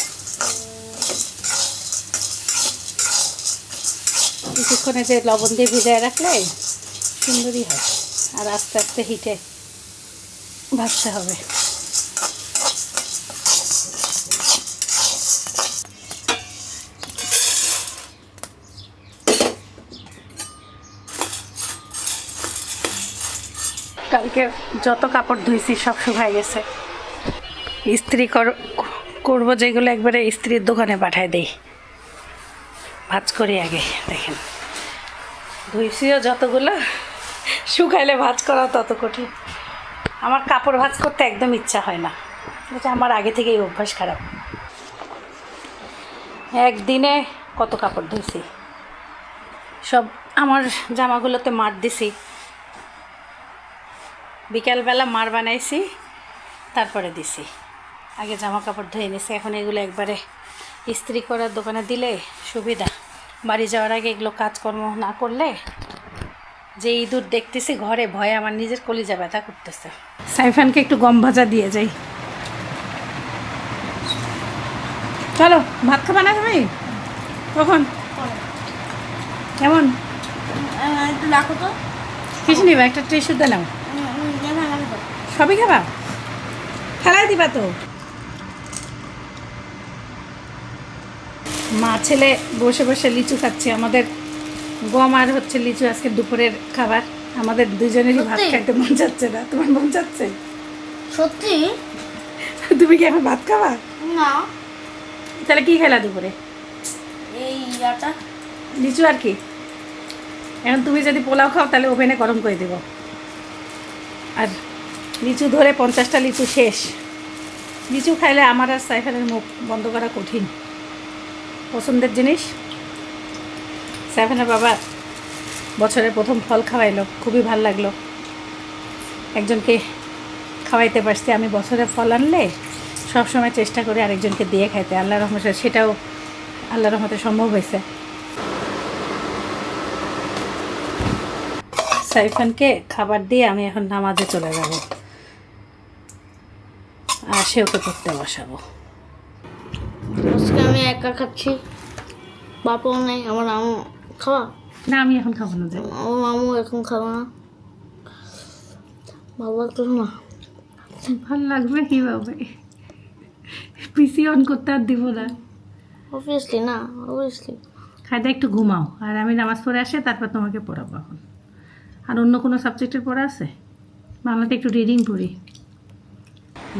[SPEAKER 3] কিছুক্ষণে যে লবণ দিয়ে ভিজায় রাখলে সুন্দরই হয়। আর আস্তে আস্তে হিটে ভাজতে হবে। কালকে যত কাপড় ধুইছি সব শুকায় গেছে। ইস্ত্রি করবো যেগুলো একবারে ইস্ত্রির দোকানে পাঠায় দেই, ভাঁজ করি আগে। দেখেন ধুইছিও যতগুলো, শুকাইলে ভাঁজ করা তত কঠিন। আমার কাপড় ভাঁজ করতে একদম ইচ্ছা হয় না, এটা আমার আগে থেকেই অভ্যাস খারাপ। একদিনে কত কাপড় ধুইছি, সব আমার জামাগুলোতে মার দিছি, বিকালবেলা মার বানাইছি তারপরে দিছি। আগে জামা কাপড় ধুয়ে নিছি, এখন এগুলো একবারে ইস্ত্রি করার দোকানে দিলে সুবিধা। বাড়ি যাওয়ার আগে এগুলো কাজকর্ম না করলে যে ইঁদুর দেখতেছি ঘরে, ভয়ে আমার নিজের কলিজা ব্যথা করতেছে। সাইফানকে একটু গম ভাজা দিয়ে যাই। চলো ভাত খাবা না তুমি? কখন? কেমন?
[SPEAKER 2] একটু রাখো তো।
[SPEAKER 3] কিছু নিবা, একটা টিস্যুতে নাও। সবই খাবা? ফেলাই দিবা তো। মা ছেলে বসে বসে লিচু খাচ্ছে। আমাদের গম আর হচ্ছে লিচু আজকে দুপুরের খাবার। আমাদের দুজনেরই ভাত
[SPEAKER 2] সত্যি?
[SPEAKER 3] খাইতে মন যাচ্ছে না। তোমার মন যাচ্ছে?
[SPEAKER 2] সত্যি?
[SPEAKER 3] তুমি কি এখন ভাত খাবা?
[SPEAKER 2] না,
[SPEAKER 3] তাহলে কি খেলা দুপুরে?
[SPEAKER 2] এই ইয়াটা
[SPEAKER 3] লিচু আর কি? এখন তুমি যদি পোলাও খাও তাহলে ওভেনে গরম করে দেবো। আর লিচু ধরে 50টা লিচু শেষ। লিচু খাইলে আমার আর সাইফানের মুখ বন্ধ করা কঠিন। পছন্দের জিনিস। সাইফানের বাবা বছরের প্রথম ফল খাওয়াইলো, খুবই ভালো লাগলো। একজনকে খাওয়াইতে পারছি। আমি বছরের ফল আনলে সবসময় চেষ্টা করি আরেকজনকে দিয়ে খাইতে। আল্লাহর রহমতে সেটাও আল্লাহর রহমতে সম্ভব হয়েছে। সাইফানকে খাবার দিয়ে আমি এখন নামাজে চলে যাব, আর সে ওকে পড়তে বসাবো।
[SPEAKER 2] আজকে আমি একা খাচ্ছি, বাবাও নেই। আমার আমু খাওয়া,
[SPEAKER 3] না আমি এখন খাবো না। যাই,
[SPEAKER 2] আমার মামু এখন খাবো না। ভালো লাগতো না।
[SPEAKER 3] ভালো লাগবে কীভাবে? পিসি অন করতে আর দিব না।
[SPEAKER 2] অবভিয়াসলি না, অবভিয়াসলি।
[SPEAKER 3] খাইতে একটু ঘুমাও, আর আমি নামাজ পড়ে আসে তারপর তোমাকে পড়াবো এখন। আর অন্য কোনো সাবজেক্টের পড়া আছে? বাংলাতে একটু রিডিং পড়ি।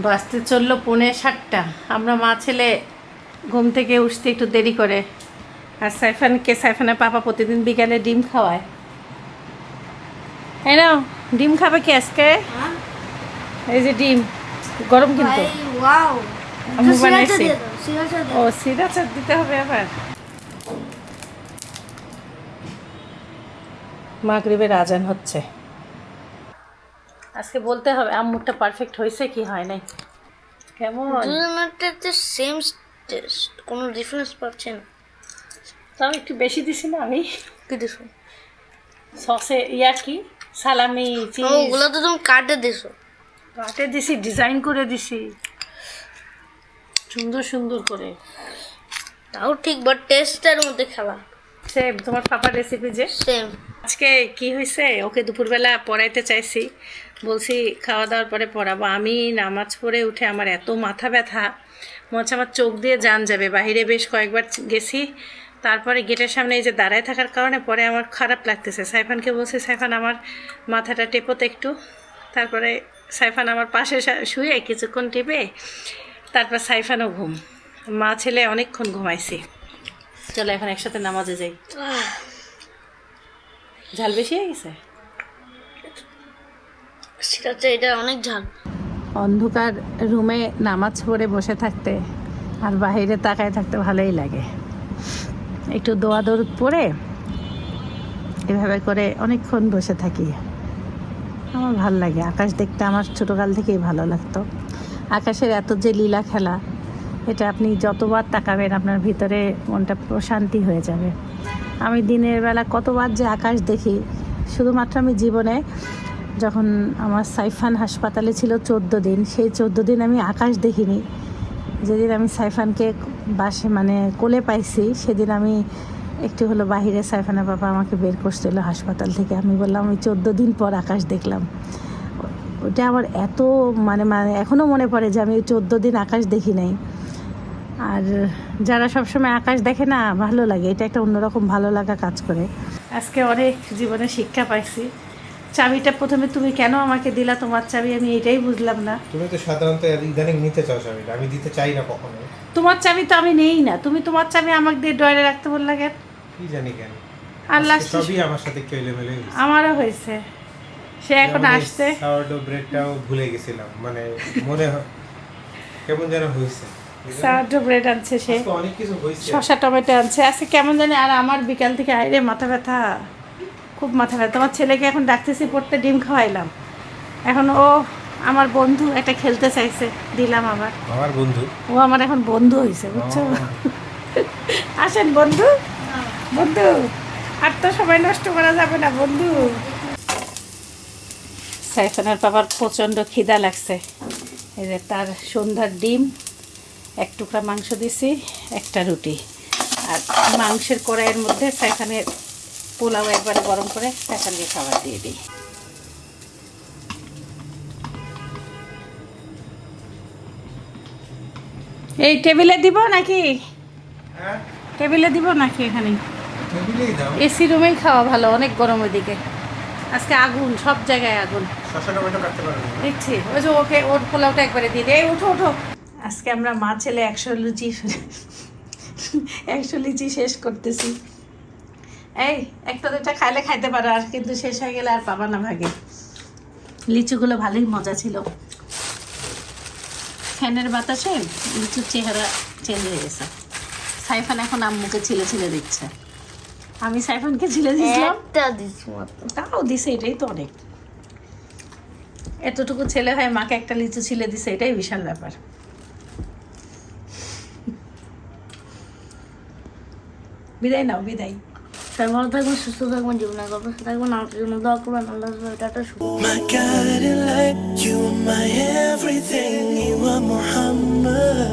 [SPEAKER 3] বাসতে চললো 6:45। আমরা মা ছেলে ঘুম থেকে উঠতে একটু দেরি করে। আর সাইফানের পাপা প্রতিদিন বিকালে ডিম খাওয়ায়। এই নাও, ডিম খাবে কি আজকে? এই যে ডিম গরম কিন্তু।
[SPEAKER 2] ওয়াও,
[SPEAKER 3] আমি বানাইছি।
[SPEAKER 2] সিরাজা
[SPEAKER 3] ও সিরাচার দিতে হবে আবার। মাগরিবের আজান হচ্ছে। আজকে বলতে হবে আম্মুরটা পারফেক্ট হয়েছে কি হয় নাই। কেমন?
[SPEAKER 2] দুজনেরটা সেম টেস্ট, কোনো ডিফারেন্স পাচ্ছি না।
[SPEAKER 3] তাও একটু বেশি দিছি না আমি?
[SPEAKER 2] কি দিছো?
[SPEAKER 3] সসে ইয়া কি সালামি চিজ
[SPEAKER 2] ওগুলো তো তুমি কাটে দিছো।
[SPEAKER 3] কাটে দিছি, ডিজাইন করে দিছি সুন্দর সুন্দর করে।
[SPEAKER 2] তাও ঠিক, বাট টেস্টের মধ্যে খেলা
[SPEAKER 3] সেম তোমার পাপার রেসিপি যে
[SPEAKER 2] সেম।
[SPEAKER 3] আজকে কি হয়েছে, ওকে দুপুরবেলা পড়াইতে চাইছি, বলছি খাওয়া দাওয়ার পরে পড়াবো। আমি নামাজ পড়ে উঠে আমার এত মাথা ব্যথা, মনে হচ্ছে আমার চোখ দিয়ে জান যাবে। বাইরে বেশ কয়েকবার গেছি, তারপরে গেটের সামনে এই যে দাঁড়ায় থাকার কারণে পরে আমার খারাপ লাগতেছে। সাইফানকে বলছি, সাইফান আমার মাথাটা টেপোতে একটু। তারপরে সাইফান আমার পাশে শুয়ে কিছুক্ষণ টেপে, তারপর সাইফানও ঘুম। মা ছেলে অনেকক্ষণ ঘুমাইছি। চলো এখন একসাথে নামাজে যাই। ঝাল বেশি হয়ে গেছে?
[SPEAKER 2] সিরাজা এটা অনেক ঝাল।
[SPEAKER 3] অন্ধকার রুমে নামাজ পড়ে বসে থাকতে আর বাইরে তাকায় থাকতে ভালোই লাগে। একটু দোয়া দরুদ পড়ে এভাবে করে অনেকক্ষণ বসে থাকি, আমার ভাল লাগে। আকাশ দেখতে আমার ছোটোকাল থেকেই ভালো লাগতো। আকাশের এত যে লীলা খেলা, এটা আপনি যতবার তাকাবেন আপনার ভিতরে মনটা প্রশান্তি হয়ে যাবে। আমি দিনের বেলা কতবার যে আকাশ দেখি, শুধুমাত্র আমি জীবনে যখন আমার সাইফান হাসপাতালে ছিল 14 দিন, সেই 14 দিন আমি আকাশ দেখিনি। যেদিন আমি সাইফানকে কোলে পাইছি সেদিন আমি একটু হলো বাহিরে সাইফানের বাবা আমাকে বের করছিল হাসপাতাল থেকে। আমি বললাম আমি 14 দিন পর আকাশ দেখলাম। ওটা আমার এত মানে এখনও মনে পড়ে যে আমি 14 দিন আকাশ দেখি নাই। আর যারা সবসময় আকাশ দেখে না, ভালো লাগে, এটা একটা অন্যরকম ভালো লাগা কাজ করে। আজকে অনেক জীবনে শিক্ষা পাইছি। চাবিটা প্রথমে তুমি কেন আমাকে দিলা তোমার চাবি, আমি এটাই বুঝলাম না।
[SPEAKER 1] তুমি তো সাধারণত ইদানিং নিতে চাও চাবিটা, আমি দিতে চাই না কখনো।
[SPEAKER 3] তোমার চাবি তো আমি নেই না, তুমি তোমার চাবি আমাকে দিয়ে ডয়ারে রাখতে বললা কেন?
[SPEAKER 1] কি জানি কেন,
[SPEAKER 3] আল্লাহ,
[SPEAKER 1] সবই আমার সাথে একটু এলোমেলো হয়েছে।
[SPEAKER 3] আমারও হয়েছে। সে এখন আসছে।
[SPEAKER 1] সাওয়ারডো ব্রেডটাও ভুলে গেছিলাম, মানে মনে হয় কেমন যেন হয়েছে।
[SPEAKER 3] সাওয়ারডো ব্রেড আনছে সে,
[SPEAKER 1] আজকে অনেক কিছু হয়েছে।
[SPEAKER 3] শসা টমেটো আনছে আজকে কেমন জানি। আর আমার বিকাল থেকে আইরে মাথা ব্যথা, খুব মাথা ব্যথা। তোমার ছেলেকে এখন ডাকতেছি পড়তে, ডিম খাওয়াইলাম। এখন ও আমার বন্ধু, একটা খেলতে চাইছে, দিলাম আবার।
[SPEAKER 1] আমার বন্ধু,
[SPEAKER 3] ও আমার এখন বন্ধু হয়েছে, বুঝছো? আসেন বন্ধু, বন্ধু, আর তো সময় নষ্ট করা যাবে না বন্ধু। সাইফানের বাবার প্রচণ্ড খিদা লাগছে। এই যে তার সন্ধ্যার ডিম, এক টুকরা মাংস দিছি, একটা রুটি, আর মাংসের কড়াইয়ের মধ্যে সাইফানের পোলাও একবারে গরম করে সাইফানকে খাবার দিয়ে দিই। এই টেবিলে দিব নাকি?
[SPEAKER 1] হ্যাঁ
[SPEAKER 3] টেবিলে দিব নাকি? এখানেই
[SPEAKER 1] টেবিলেই দাও।
[SPEAKER 3] এসি রুমেই খাওয়া ভালো, অনেক গরম ওইদিকে। আজকে আগুন, সব জায়গায় আগুন।
[SPEAKER 1] শসা টমেটো কাটতে পারবে না।
[SPEAKER 3] দেখছি ওই যে ওকে, ওর পোলাওটা একবারে দিয়ে দে। এই ওঠো ওঠো। আজকে আমরা মা ছেলে 100 লিচি শেষ করতেছি। এই একটা দুটা খাইলে খাইতে পারো, আর কিন্তু শেষ হয়ে গেলে আর পাবা না ভাগে। লিচুগুলো ভালোই মজা ছিল। ফ্যানের বাতাসে লিচুর চেহারা চেঞ্জ হয়ে গেছে। সাইফান এখন আম্মুকে ছিলে ছিলে দিচ্ছে। আমি সাইফানকে ছিলে দিয়েছিলাম,
[SPEAKER 2] একটা দিচ্ছি মাত্র।
[SPEAKER 3] তাও দিছে, এটাই তো অনেক। এতটুকু ছেলে হয় মাকে একটা লিচু ছিলে দিছে, এটাই বিশাল ব্যাপার। বিদায় নাও, বিদায়।
[SPEAKER 2] সবাই ভালো থাকবেন, সুস্থ থাকবেন, জীবনে গল্প থাকবেন, আমাদের জন্য দোয়া করবেন। আল্লাহ tata.
[SPEAKER 4] My guiding light, you are my everything, you are Muhammad.